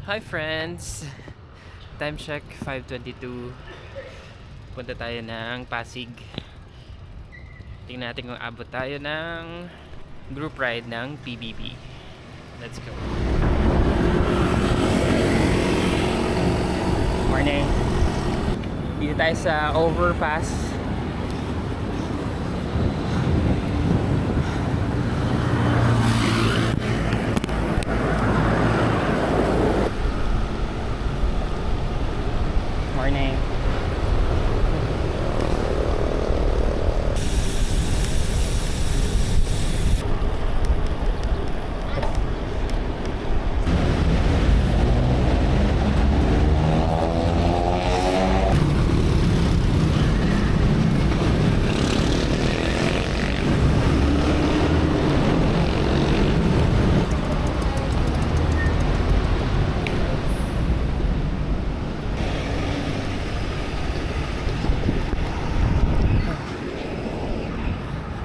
Hi friends! Time check 5:22. Punta tayo ng Pasig. Tingnan natin kung abot tayo ng group ride ng PBB. Let's go. Morning. Dito tayo sa overpass. Morning.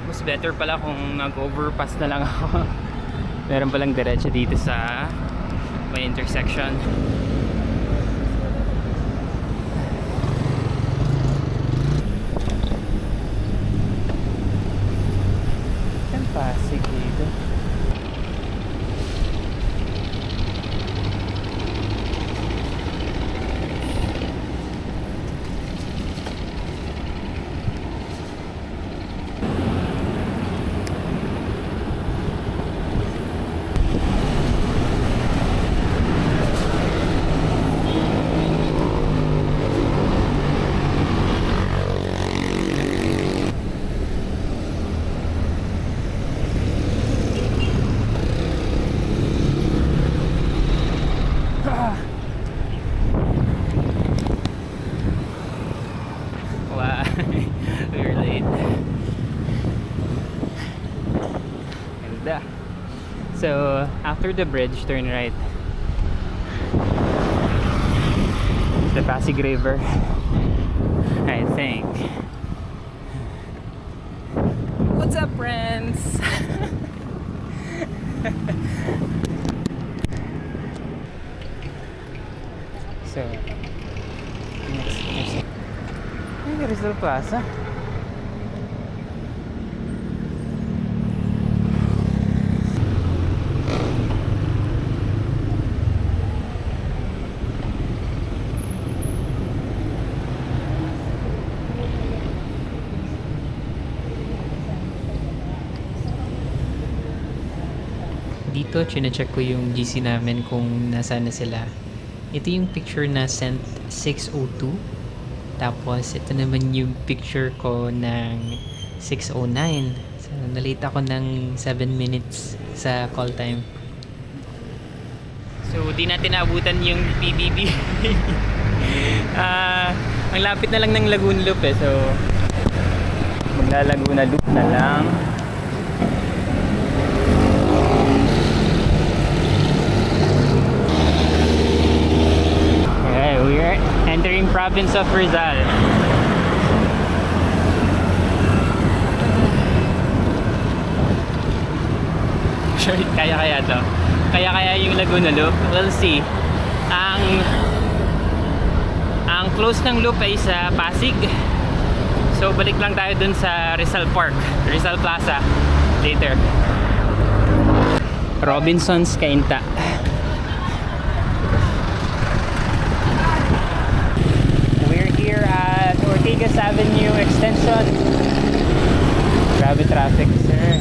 Mas better pala kung nag-overpass na lang ako. Meron palang diretso dito sa may intersection. Ang Pasig dito. Wow, we're late. Ganda. So, after the bridge, turn right. The Pasig River, I think. What's up, friends? So, next. Ay, Rizal Plaza. Dito, chinecheck ko yung GC namin kung nasaan na sila. Ito yung picture na sent 6:02. Tapos, ito naman yung picture ko ng 6:09. So, nalate ako ng 7 minutes sa call time. So, di natin naabutan yung PBB. Ang lapit na lang ng Laguna Loop eh. So, magla-Laguna Loop na lang. We're entering province of Rizal. Sure, kaya to. Kaya yung Laguna Loop. We'll see. Ang close ng loop ay sa Pasig. So balik lang tayo dun sa Rizal Park, Rizal Plaza later. Robinson's Cainta. Ortigas Avenue Extension. Grabe traffic, sir.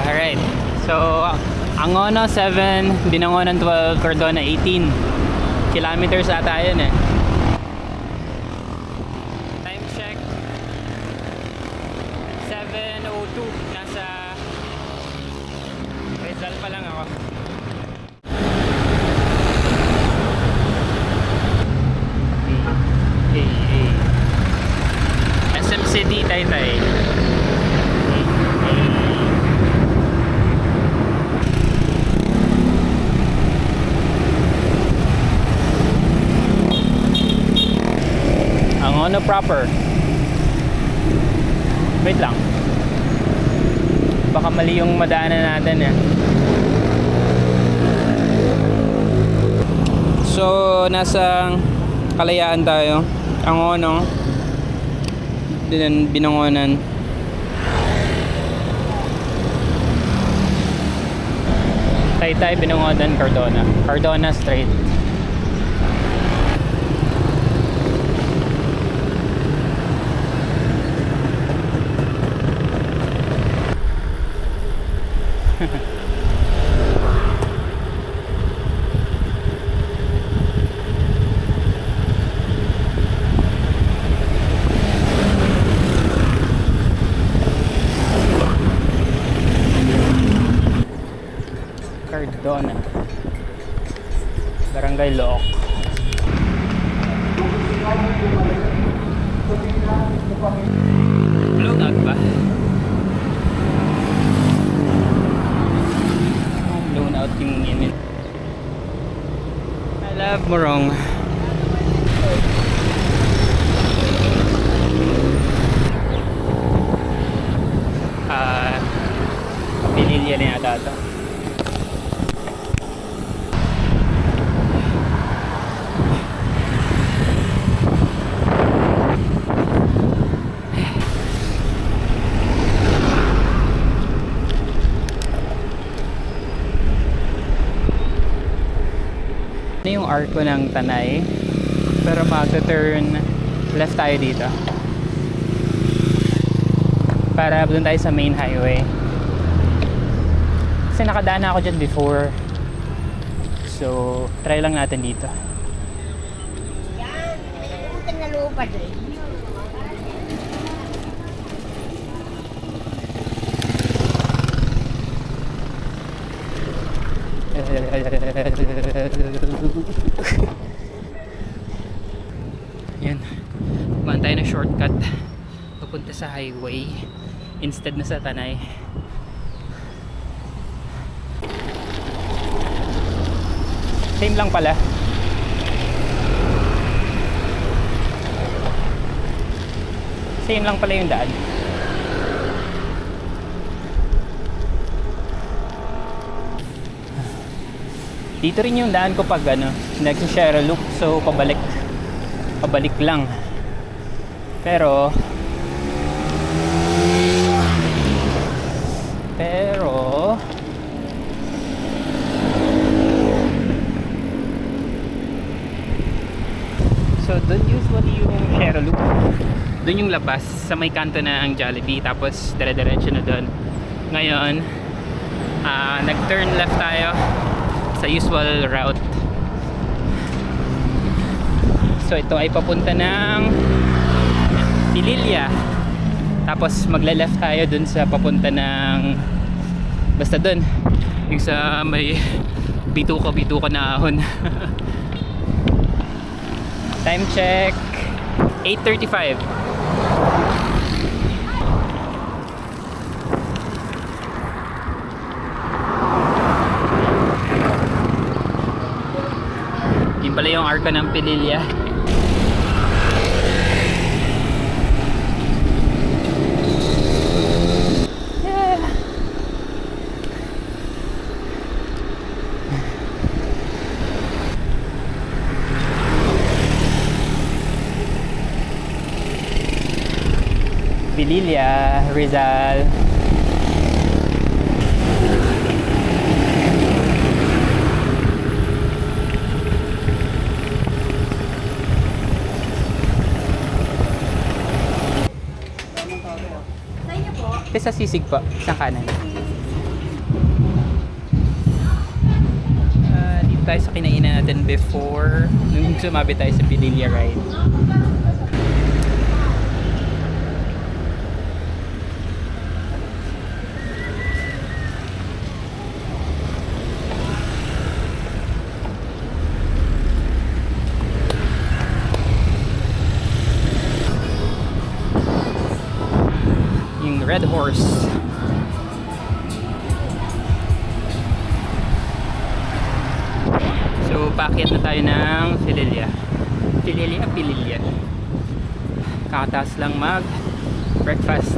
Alright. So, Angono 7, Binangonan 12, Cordona 18. Kilometers ata yun eh. Time check 7:02. Nasa Rizal pa lang ako. SM City, Taytay. Angono proper. Wait lang. Baka mali yung madaanan natin eh. nasa Kalayaan tayo. Angono. Binangonan. Taytay, Binangonan, Cardona. Cardona Street. Cardona, Barangay Look. Blown out ba? Blown out yung image. I love Morong. Pililya na yata ito. Ano yung arco ng Tanay, pero mag-turn left tayo dito para doon tayo sa main highway kasi nakadaan na ako dyan before, so try lang natin dito. Yan, may utang na lupa din. Yan, kumaan tayo ng shortcut papunta sa highway instead na sa Tanay. Same lang pala. Same lang pala yung daan. Dito rin yung daan ko pag nag-share loop, so pabalik lang. Pero so doon usually yung share loop, doon yung labas sa may kanto na ang Jollibee, tapos dire-diretso na doon. Ngayon nag-turn left tayo sa usual route. So ito ay papunta ng Pililya. Tapos magle-left tayo dun sa papunta ng basta dun yung sa may bituka na ahon. Time check 8:35. Yun pala yung arko ng Pililya. Pililya, Rizal. Sa sisig po, isang kanan. Dito tayo sa kinainan natin before nung sumabi tayo sa Pililya ride. Red Horse. So, paakyat na tayo ng Pililya. Kakataas lang mag breakfast.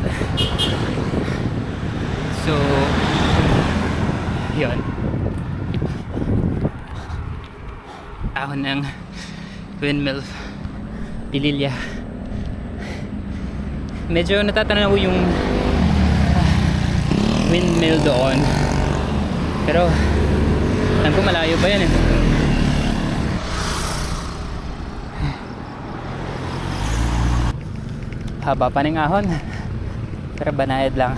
So, yun. Ahon ng windmill Pililya. Medyo natatanaw yung windmill doon, pero alam ko malayo pa yan eh. Haba pa ng ahon, pero banayad lang.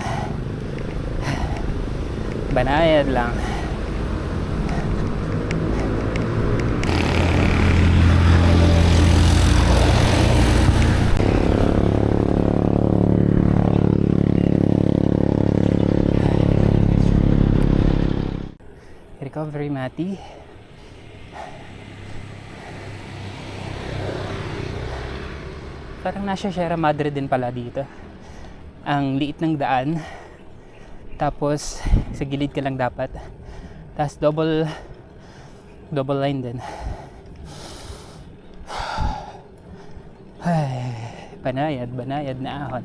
Banayad lang. Recovery Mati. Parang nasa Sierra Madre din pala dito. Ang liit ng daan. Tapos sa gilid ka lang dapat. Tapos double line din. Ay, banayad na ahon.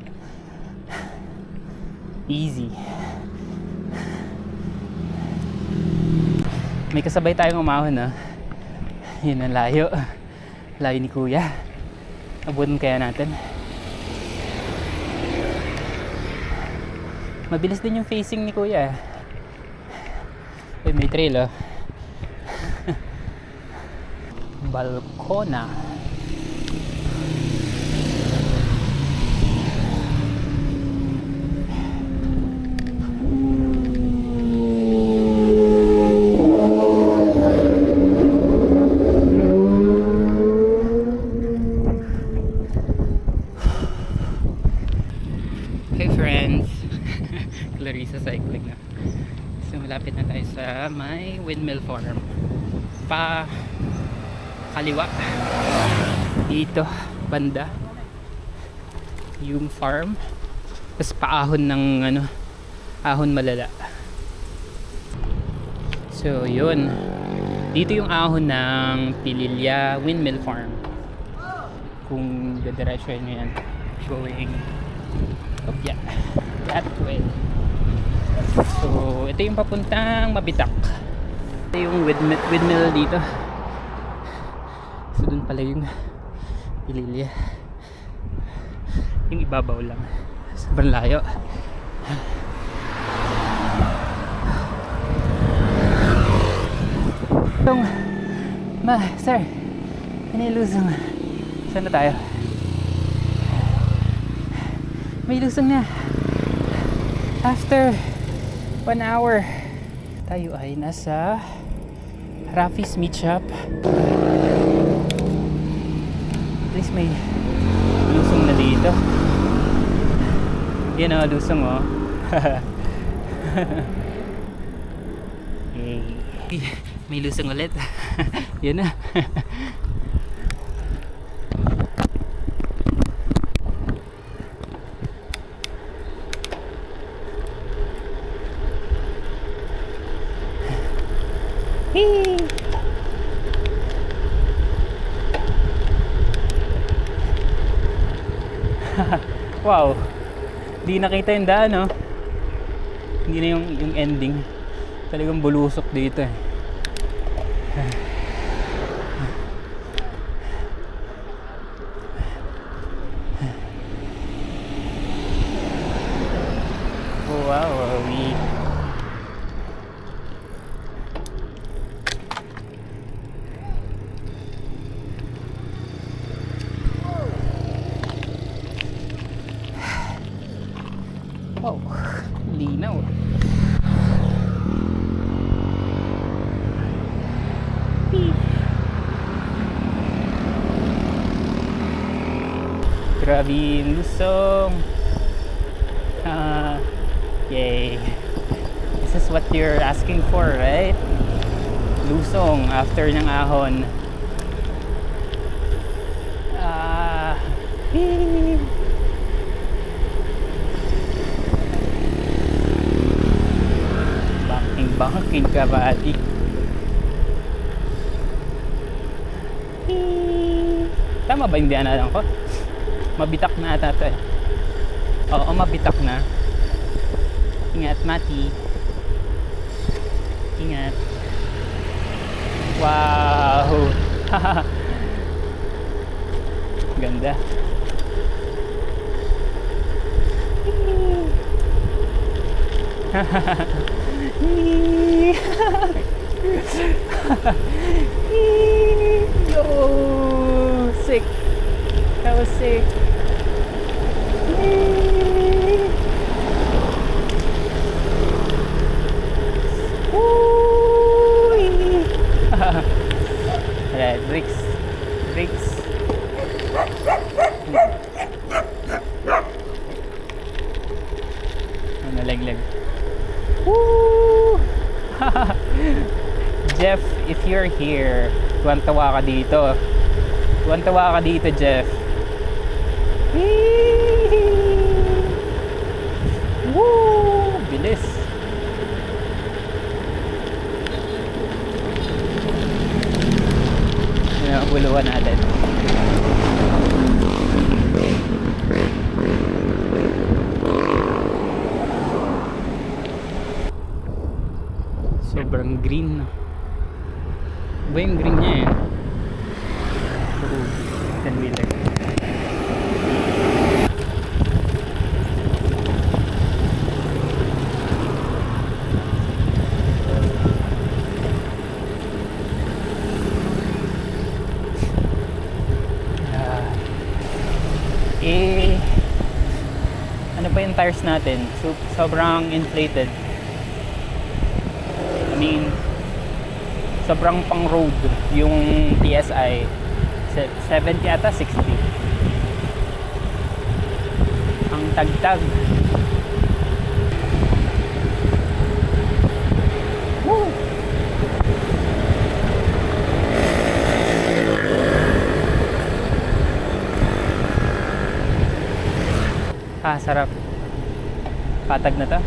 Easy. May kasabay tayong umahon, no? Yun ang layo. Layo ni Kuya. Abutin kaya natin. Mabilis din yung facing ni Kuya. May trail, oh. Balcona. Clarissa Cycling na. So malapit na tayo sa may windmill farm. Pa kaliwa. Dito banda yung farm. Tapos paahon ng ahon malala. So yun. Dito yung ahon ng Pililya Windmill Farm. Kung dadiretso nyo yan. Going up yan. That way. So, ito yung papuntang Mabitak. Ito yung windmill dito. So, dun pala yung Pililya. Yung ibabaw lang. Sobrang layo. Sir, may lusong. Saan na tayo? May lusong na. After 1 hour, tayo ay nasa Rafi's Meat Shop. At least may lusong na dito. Yan o, lusong o. May lusong ulit. Yan na. Wow, di nakita yung daan, no? Hindi na yung ending. Talagang bulusok dito eh. Wow, wow, linaw. Grabe yung lusong. Yay. This is what you're asking for, right? Lusong after ng ahon. Banking ka ba, ati? Tama ba yung diyanan ko? Mabitak na ata ito eh. Oo, mabitak na. Ingat, Mati. Ingat. Wow! Ganda. Yo, sick. That was sick. Alright, bricks. Nalaglag. Woo! Jeff, if you're here, tuwan-tawa ka dito. Tuwan-tawa ka dito, Jeff. Woo! Bilis. Yan ang buluhan natin. Sobrang green. Iba yung green niya eh. Oo, 10-wheeler. Ano pa yung tires natin? Sobrang inflated. I mean, sobrang pang road yung PSI. 70 ata, 60. Ang tagtag. Woo! Sarap. Patag na to.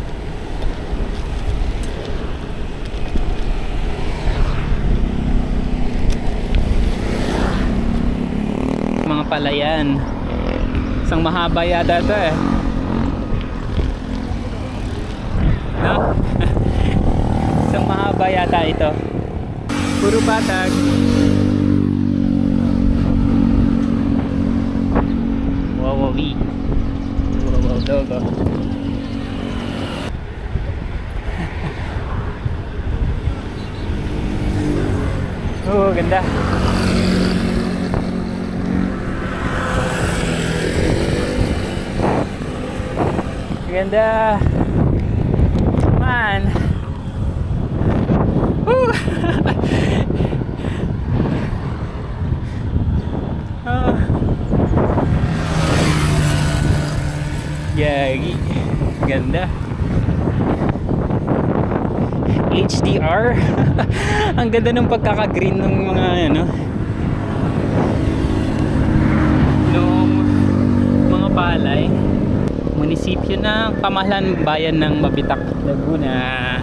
Mga palayan. Isang mahaba yata ito eh. No? Isang mahaba yata ito. Puro patag. Wawawi. Wow, logo. Oh, ganda. Ganda. Man. Woo! Oh. Yagi. Ganda. HDR. Ang ganda ng pagkaka-green ng mga ano. Nung mga palay. Munisipyo ng Pamahalaan Bayan ng Mabitak, Laguna.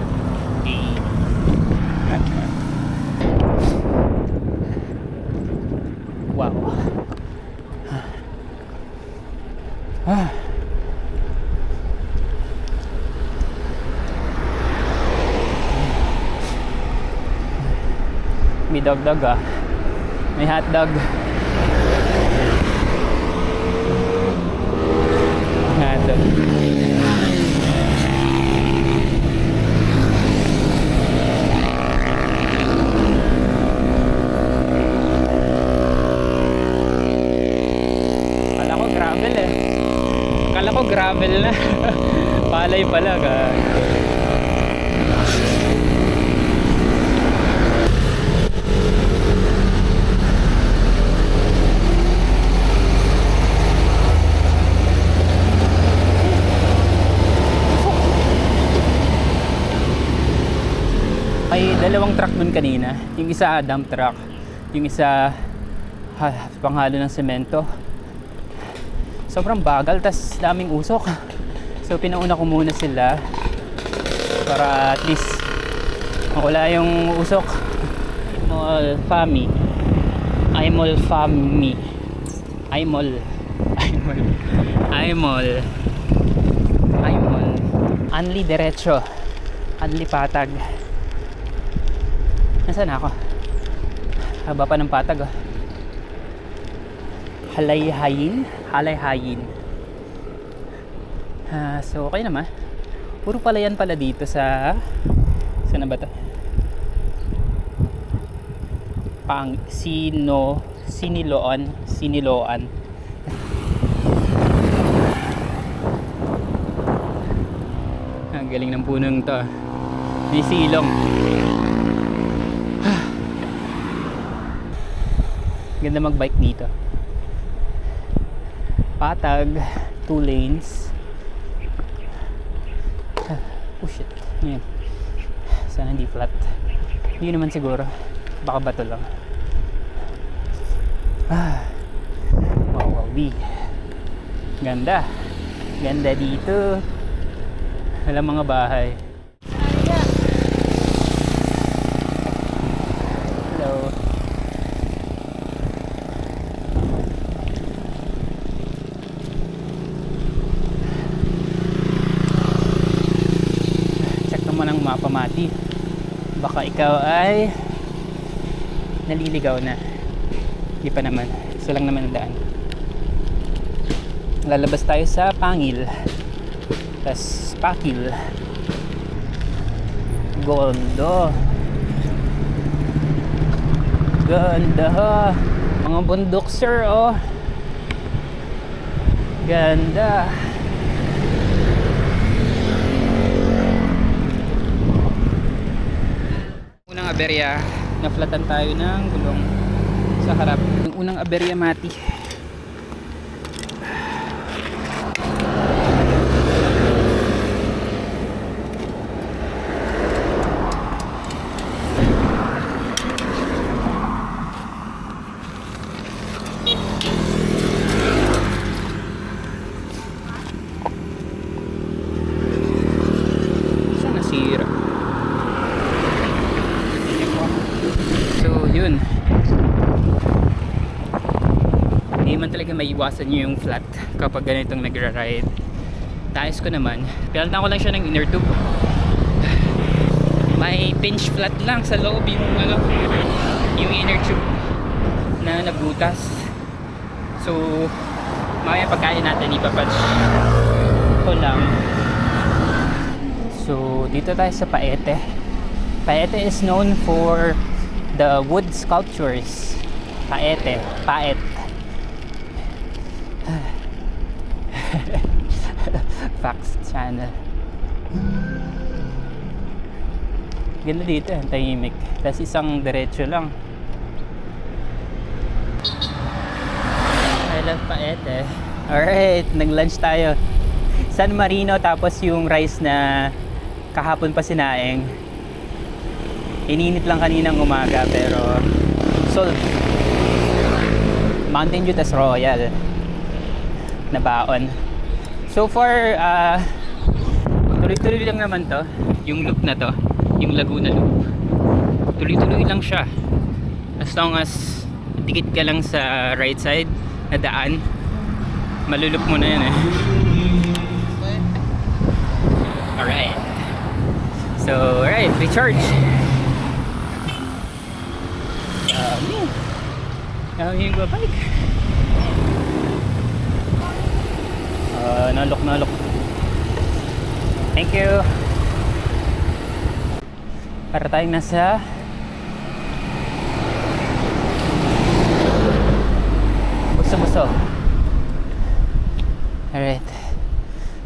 Wow. May dog-dog ah. May hotdog. Hotdog. Kala ko gravel eh. Kala ko gravel na. Palay pala ka. May dalawang truck dun kanina. Yung isa dump truck, yung isa panghalo ng semento. Sobrang bagal, tas daming usok. So pinauna ko muna sila para at least mawala yung usok. Anli derecho, anli patag. Nasaan ako? Haba pa ng patag ah. Halayhayin. So okay naman. Puro palayan pala dito sa... Saan na ba to? Siniloan. Ang galing ng punong to. May silong. Ganda magbike dito. Patag, 2 lanes. Oh shit. Ngayon. Sana hindi flat. Hindi naman siguro. Baka bato lang. Wow, B. Ganda. Ganda dito. Walang mga bahay. Hello. Check naman ang mapa, Mati. Baka ikaw ay naliligaw na. Hindi pa naman. Isa lang naman ang daan. Lalabas tayo sa Pangil. Tas Pakil. Gondo. Ganda ha. Mga bundok sir oh. Ganda. Unang aberya, naflatan tayo ng gulong sa harap. Yung unang aberya, Mati. Saan nasira? So, yun. Hindi man talaga maiwasan nyo yung flat kapag ganitong nagra-ride. Taas ko naman. Pinalitan ko lang siya ng inner tube. May pinch flat lang sa loob yung yung inner tube na nabutas. So, mamaya pagkain natin ipapatch ko lang. So, dito tayo sa Paete. Paete is known for the wood sculptures. Paete. Facts channel. Ganda dito, ang tahimik. Tapos isang diretso lang. I love Paete. Alright, nag-lunch tayo. San Marino, tapos yung rice na kahapon pa sinaing. Ininit lang kaninang umaga pero solve. Mountain Dew tas Royal na baon. So far, tuloy-tuloy lang naman to. Yung loop na to, yung Laguna Loop. Tuloy-tuloy lang siya. As long as dikit ka lang sa right side na daan, malulup mo na yan eh. Alright. So, alright, recharge. Yung bike. Nalok. Thank you. Para tayong nasa buso. Alright.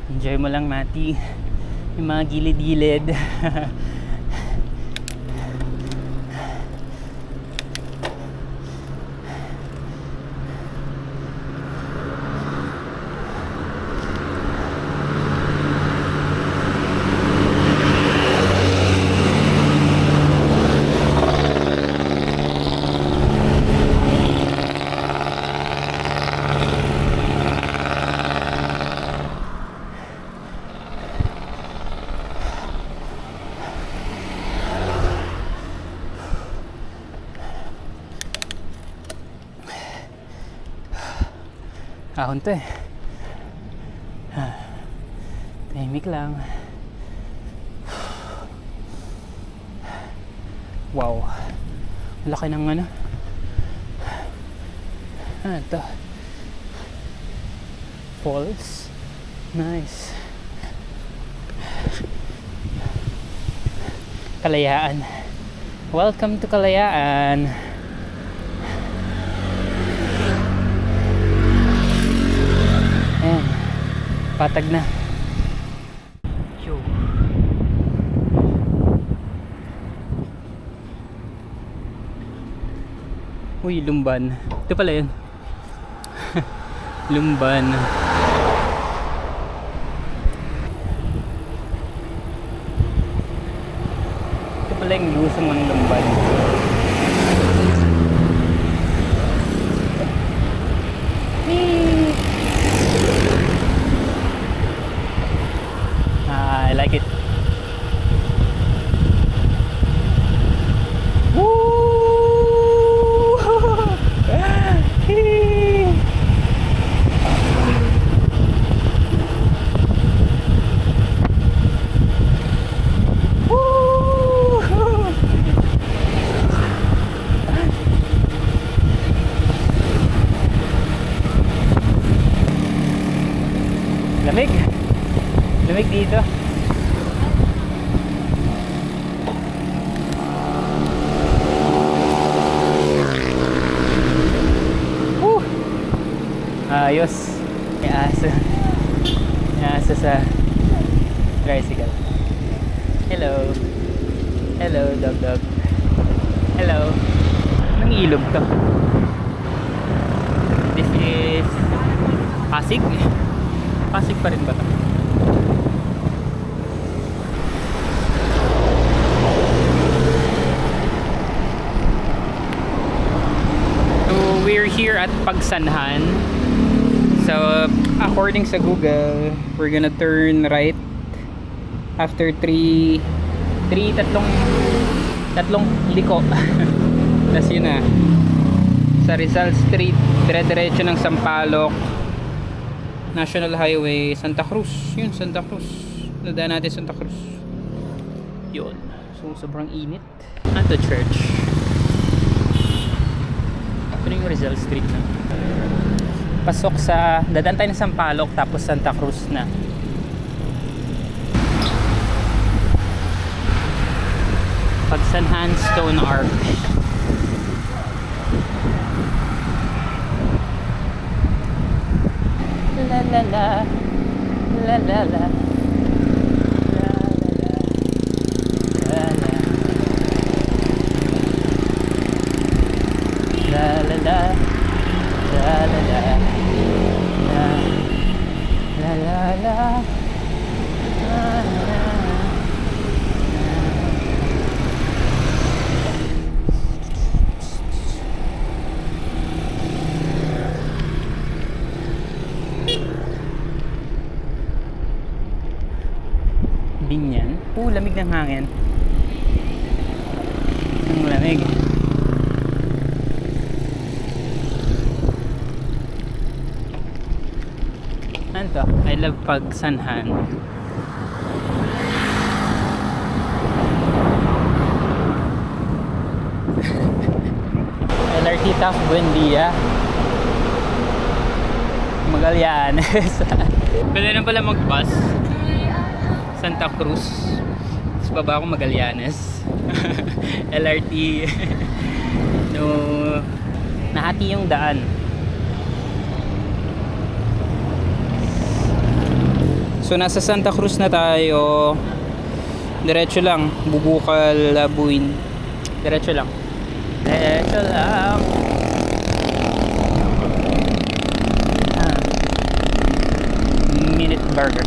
Enjoy mo lang, Mati. Yung mga gilid-gilid. Ahon to eh. Tahimik lang. Wow. Laki ng Ano to? Falls. Nice. Kalayaan. Welcome to Kalayaan. Ayan. Patag na. Yo. Uy, Lumban. Ito pala yun. Lumban. Ito pala yung lusong ng Lumban. I like it. Lamig. Lamig dito. Woo! Ayos. May aso. May aso sa tricycle. Hello. Hello, dog dog. Hello. Anong ilog to? This is Pasig. Pasig pa rin ba ito? So we're here at Pagsanhan. So according sa Google, we're gonna turn right after tatlong liko. Tapos yun na, sa Rizal Street, dire-diretso ng Sampaloc, National Highway, Santa Cruz. Yun, Santa Cruz. Nadaan natin Santa Cruz. Yun. So, sobrang init. At the church. Ito na yung Rizal Street na. Pasok sa, dadaan tayo ng Sampaloc, tapos Santa Cruz na. Pagsanhan Stone Arch. La la la la la la Binyan. Lamig ng hangin. Ang lamig. Ano to? I love Pagsanhan. LRT Taft Buendia. Magallanes. Pwede na pala mag-bus. Santa Cruz. Tapos baba ako Magallanes. LRT. No, nahati yung daan. So nasa Santa Cruz na tayo. Diretso lang, Bubukal, Labuin. Diretso lang. Diretso lang. Minute Burger.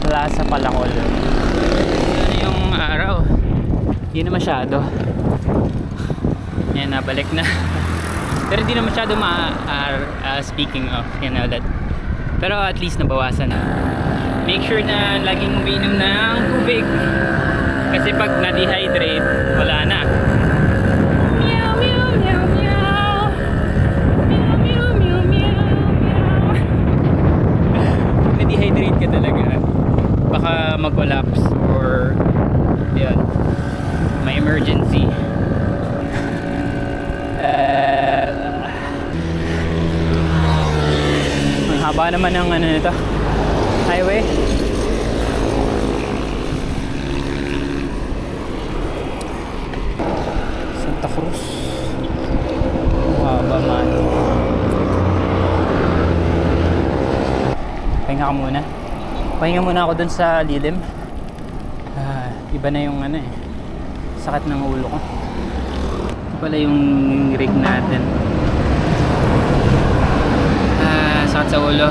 Plaza Palacol. Ano yung araw? Hindi na masyado. Yan, nabalik na. Pero hindi na masyado speaking of, yan na ulit. Pero at least nabawasan na. Make sure na laging uminom ng tubig. Kasi pag na-dehydrate, wala na. Meow, meow, meow, meow. Meow, meow, meow, meow, meow. Na-dehydrate ka talaga. Baka mag-collapse or yan, may emergency. Haba naman ng ano nito, highway. Santa Cruz. Haba man. Pahinga ka muna. Pahinga muna ako dun sa lilim. Iba na yung ano eh, sakit ng ulo ko. Ito pala yung rig natin. Sakit sa ulo.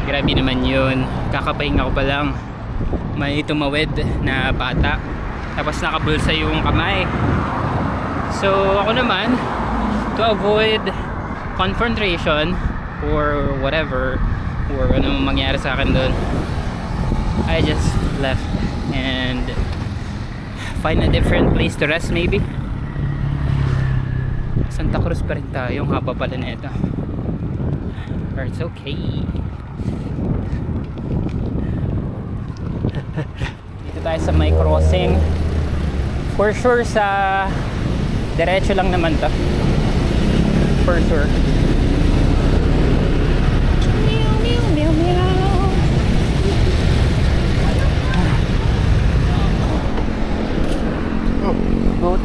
Grabe naman yun. Kakapahinga ko pa lang. May tumawid na bata. Tapos nakabulsa yung kamay. So ako naman, to avoid confrontation or whatever, or ano mangyari sa akin doon, I just left and find a different place to rest maybe. Santa Cruz pa rin tayo. Yung haba pala na ito. But it's okay. Dito tayo sa may crossing. For sure sa diretso lang naman to. For sure.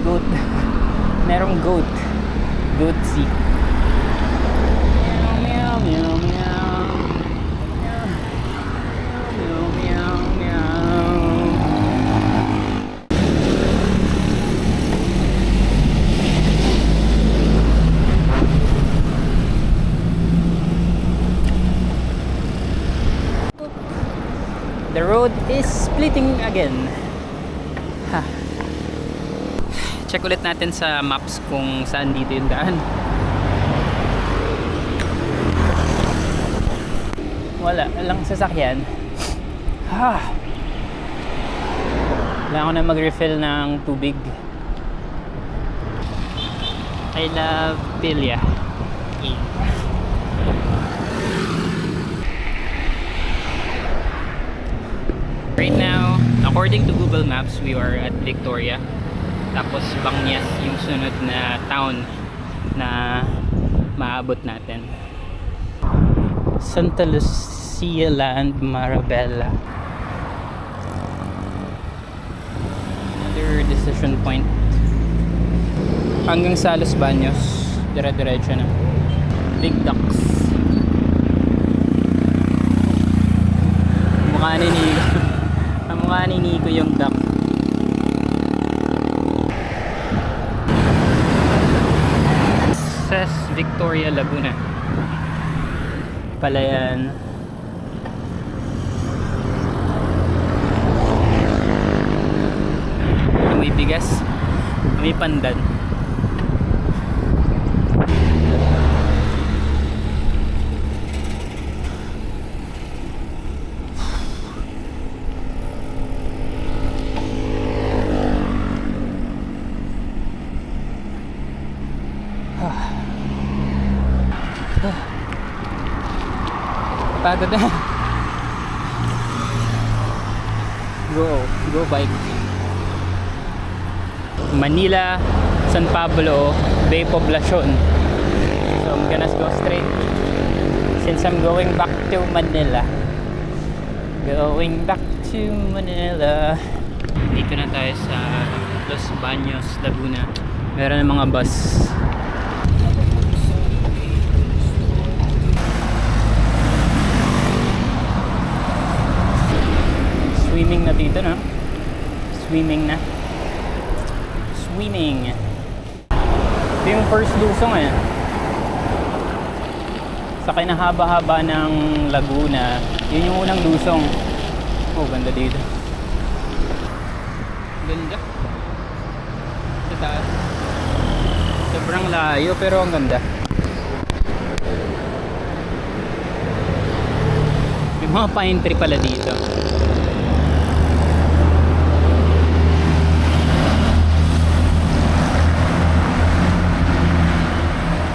Goat. Merong goat. Goatsy. Meow, meow, meow. Meow, meow, meow. The road is splitting again. Ha. Check ulit natin sa maps kung saan dito yung daan. Wala lang sasakyan. Kailangan ko na mag-refill ng tubig. I love Pilya. Right now, according to Google Maps, we are at Victoria. Tapos Bangyas yung sunod na town na maabot natin. Santa Lucia Land, Marabella. Another decision point. Hanggang sa Los Baños, dire-diretso na. Big Ducks. Mukha ni Nico. Ang mukha ni Nico yung duck. Says Victoria, Laguna. Palayan. May bigas. May pandan. Pagod na. Go bike. Manila, San Pablo, Bay Poblacion. So I'm gonna go straight since I'm going back to Manila. Going back to Manila. Dito na tayo sa Los Baños, Laguna. Meron ng mga bus. Swimming na dito, no? Swimming. Ito yung first lusong eh. Sa kinahaba-haba ng Laguna, yun yung unang lusong. Oh, ganda dito. Ganda. Sa taas. Sobrang layo pero ang ganda. May mga pine tree pala dito.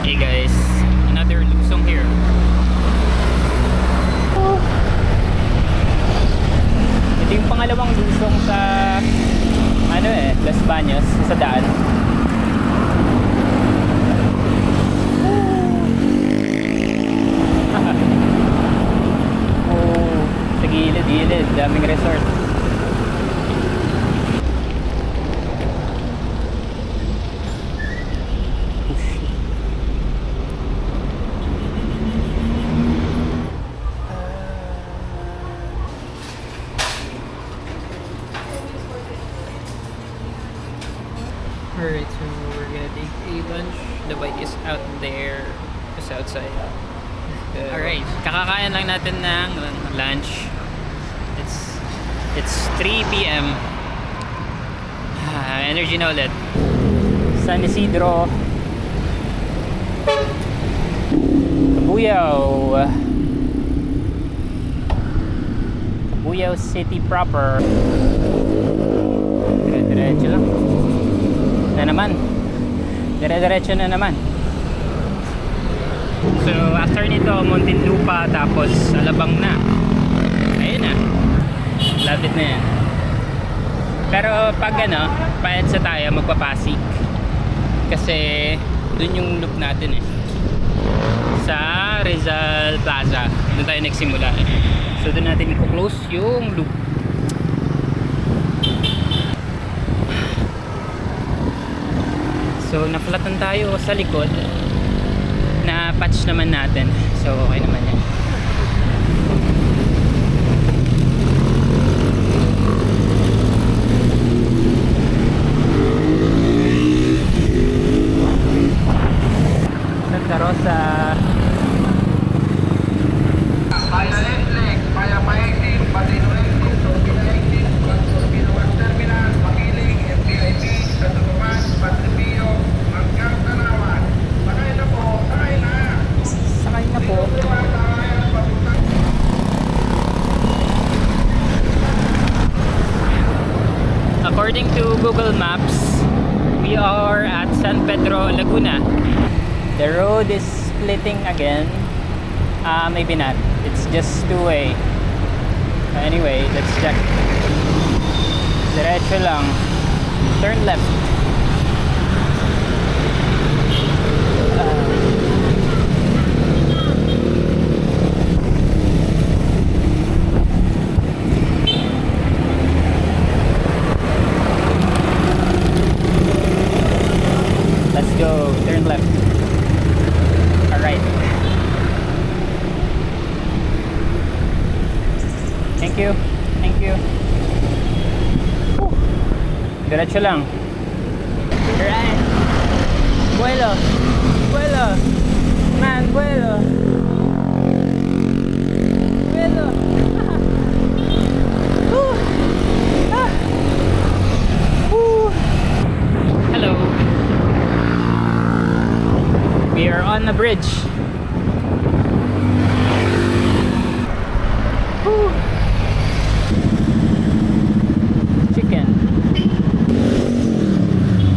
Hey guys, another lusong here. Ito yung pangalawang lusong sa Los Baños, sa daan. resort. Alright, so we're gonna take a lunch. The bike is out there. It's outside. Alright, kakakain lang natin ng lunch. It's 3 p.m. Energy na ulit. San Isidro. Cabuyao. Cabuyao City proper. Dire-diretso lang. Na naman. Dire-diretso na naman. So after nito, Muntinlupa, tapos Alabang na. Ayun na. Lapit na yan. Pero pag pa-EDSA tayo, magpapasig. Kasi dun yung loop natin eh. Sa Rizal Plaza. Doon tayo nagsimula eh. So dun natin i-close yung loop. So na-flatan tayo sa likod. Na-patch naman natin. So okay naman yan. Santa Rosa. Sakay na po. According to Google Maps, we are at San Pedro, Laguna. The road is splitting again. Maybe not. It's just two-way. Anyway, let's check. Diretso lang. Turn left. Let's go. Turn left. Alright. Thank you. Thank you. Whew. Diretso lang. Alright. Vuelo. Vuelo. Man, vuelo. Vuelo. Whew. Ah. Whew. Hello. We are on the bridge. Whew. Chicken.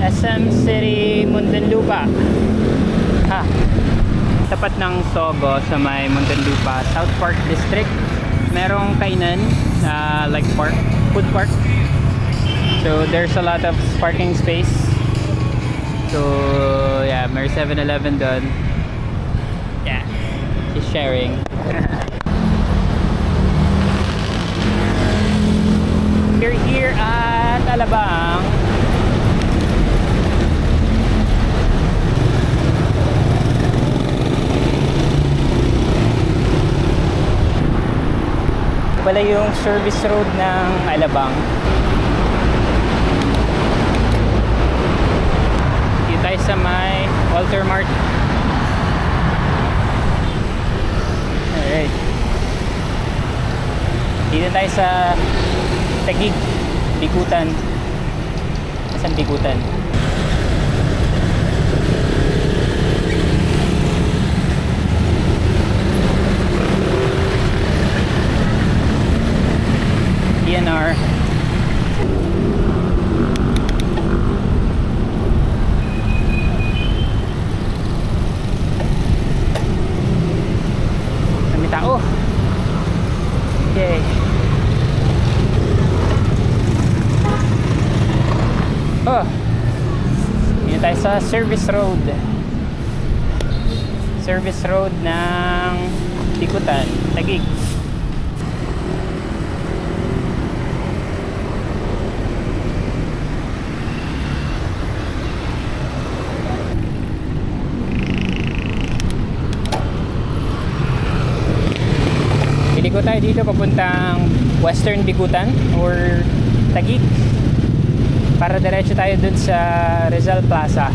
SM City, Muntinlupa. Ha. Tapat ng Sogo sa may Muntinlupa, South Park District. Merong kainan, like park, food park. So there's a lot of parking space. So yeah, may 7-Eleven doon. Yeah, she's sharing. We're here at Alabang. Pala yung service road ng Alabang. Dito tayo sa may Walter Mart. Alright. Dito tayo sa Taguig, Bikutan. Saan Bikutan? DNR. Dami tao. Okay. Oh. Dito tayo sa service road. Service road ng Bikutan, Taguig. dito papuntang Western Bikutan or Taguig para diretso tayo dun sa Rizal Plaza.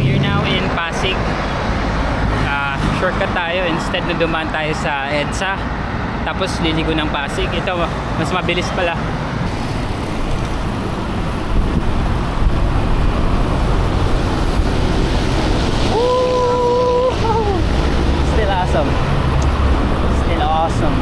We are now in Pasig. Shortcut tayo instead na dumaan tayo sa EDSA tapos liligo ng Pasig. Ito mas mabilis pala. Still awesome. Still awesome.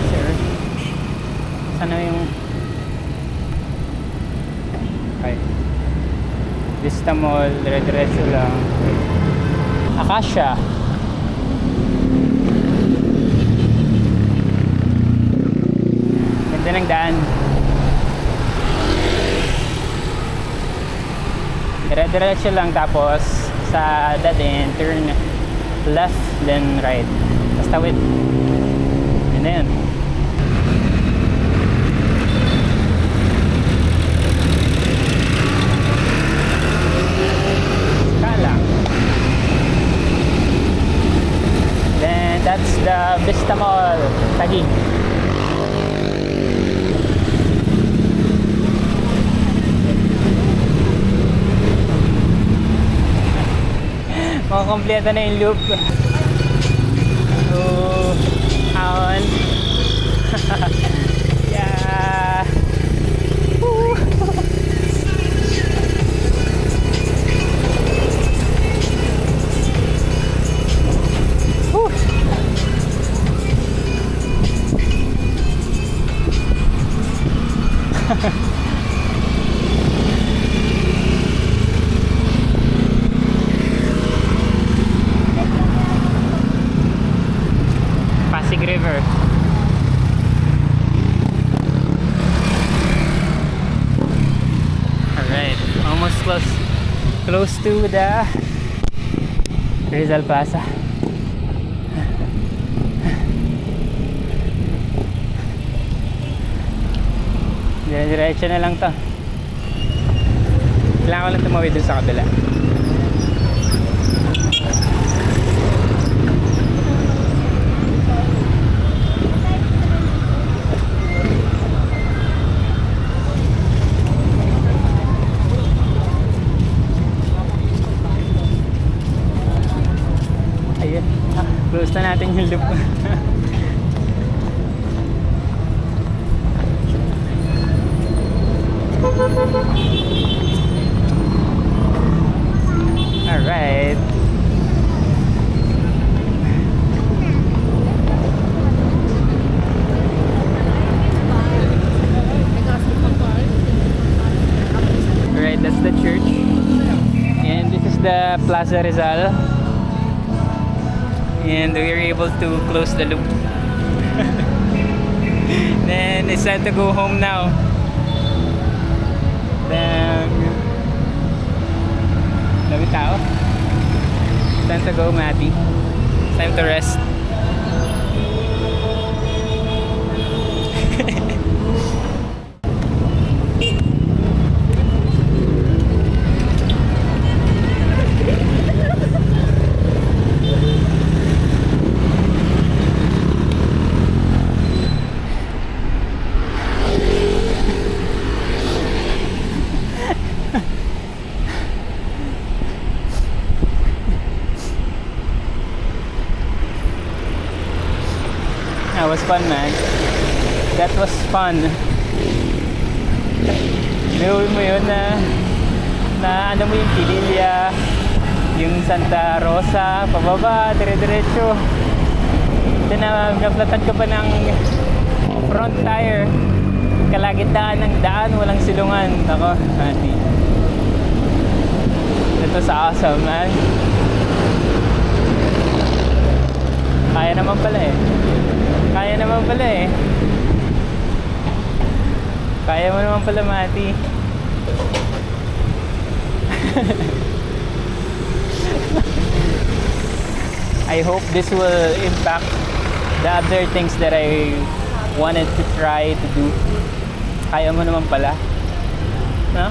Sir, sana yung okay. Vista Mall, dire-diretso lang. Acacia. Ganda ng daan. Dire-diretso lang tapos sa dead end, turn left then right. Basta with. Yun na yun. Then that's the Vista Mall, Taguig. Makakompleto na yung loop. Oh, on. Yeah. Woo. Woo. Pasig River. Alright, almost close to the Rizal Plaza. Diretso na lang to. Kailangan ko lang tumawid dun sa kabila. Ayun, close na natin yung loop. Alright. Alright, that's the church. And this is the Plaza Rizal. And we were able to close the loop. Then it's time to go home now. Then dami tao. Time to go, Matty. Time to rest. That was fun, man. That was fun. Gawin mo yun na ano mo yung Pililla, yung Santa Rosa, pababa, dire-diretso. Ito naplatan ka pa ng front tire. Kalagitnaan ng daan, walang silungan. Ako, hati. Ito sa awesome, man. Kaya naman pala eh. Kaya naman pala eh. Kaya mo naman pala, Mati. I hope this will impact the other things that I wanted to try to do. Kaya mo naman pala. No?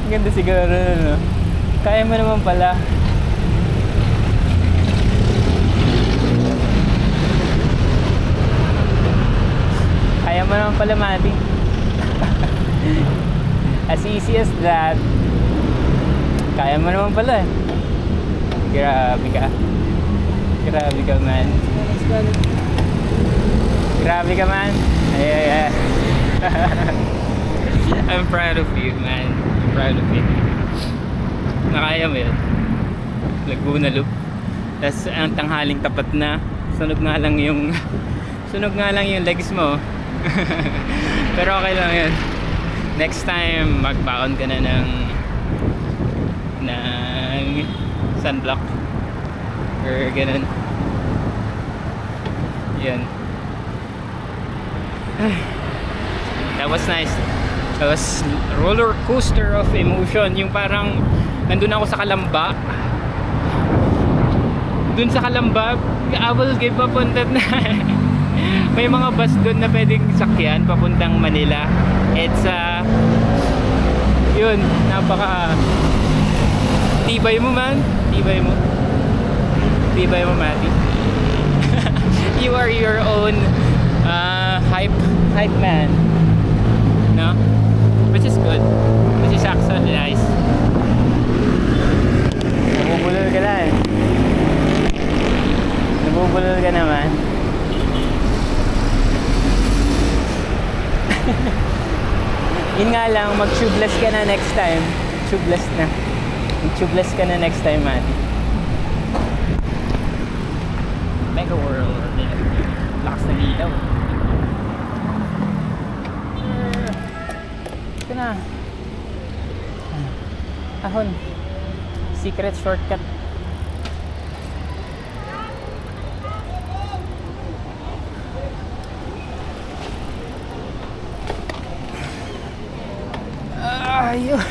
Ang ganda siguro, no? Kaya mo naman pala. Kaya mo naman pala, Mati. As easy as that. Kaya mo naman pala. Grabe ka. Grabe ka, man. Grabe ka, man. Ay. I'm proud of you, man. I'm proud of you. Nakaya mo yun. Laguna Loop. Tapos ang tanghaling tapat na. Sunog nga lang yung legs mo. Pero okay lang yun. Next time, magbaon ka na ng sunblock. Or ganun. Yun. That was nice. That was roller coaster of emotion. Yung parang nandun ako sa Kalamba. Dun sa Kalamba, I will give up on that na. May mga bus dun na pwedeng sakyan papuntang Manila. It's yun, napaka tibay mo, man. Tibay mo, Mati. You are your own hype man, no? Which is good, which is actually nice. Nabubulol ka na eh. Nabubulol ka naman. Yun nga lang, mag-tubeless ka na next time. Tubeless na. Mag-tubeless ka na next time, Mati. Mega World. Lakas na ilaw. Ito na. Ahon. Secret shortcut. Ayun.